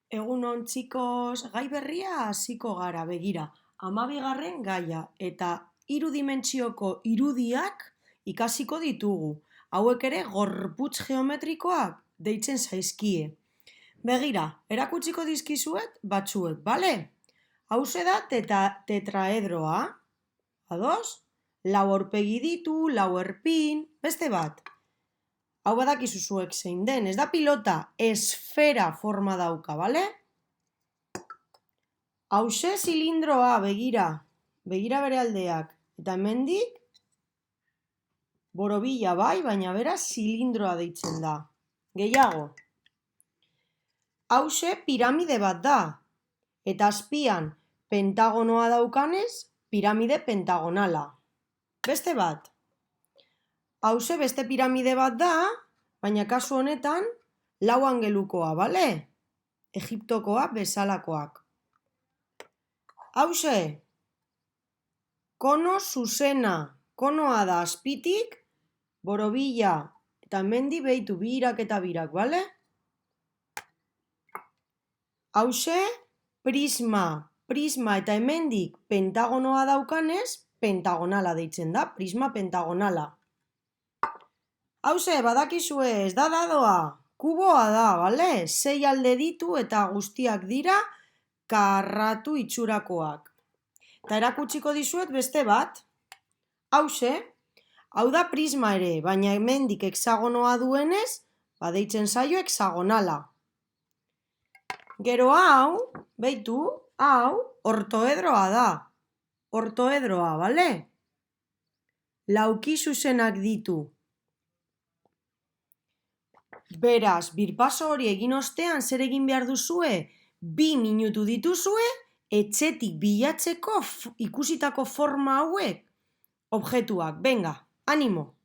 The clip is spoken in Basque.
Egunon, txikos, gai berria hasiko gara, begira. 12. gaia eta 3 dimentsioko irudiak ikasiko ditugu. Hauek ere gorputz geometrikoak deitzen zaizkie. Begira, erakutsiko dizkizuet batzuek, bale? Hauxe da tetraedroa. Ados? 4 aurpegi ditu, 4 erpin, beste bat. Hau badakizu zuek zein den, ez da pilota, esfera forma dauka, bale? Hauxe zilindroa, begira bere aldeak. Eta hemendik, borobila bai, baina bera zilindroa deitzen da. Gehiago. Hauxe piramide bat da. Eta azpian pentagonoa daukanez, piramide pentagonala. Beste bat. Hauxe beste piramide bat da, baina kasu honetan 4 angelukoa, bale? Egiptokoa bezalakoak. Hauxe, kono zuzena. Konoa da azpitik, borobila, eta hemendik behitu birak eta birak, bale? Hauxe, prisma. Prisma eta hemendik pentagonoa daukanez, pentagonala deitzen da, prisma pentagonala. Hauxe, badakizue, ez da dadoa, kuboa da, bale? 6 alde ditu eta guztiak dira karratu itxurakoak. Eta erakutsiko dizuet beste bat. Hauxe, hau da prisma ere, baina hemendik hexagonoa duenez, deitzen zaio hexagonala. Gero hau, behitu, hau ortoedroa da. Ortoedroa, bale? Lauki zuzenak ditu. Beraz, birpaso hori egin ostean zer egin behar duzue? 2 minutu dituzue, etxetik bilatzeko ikusitako forma hauek, objektuak. Venga, animo!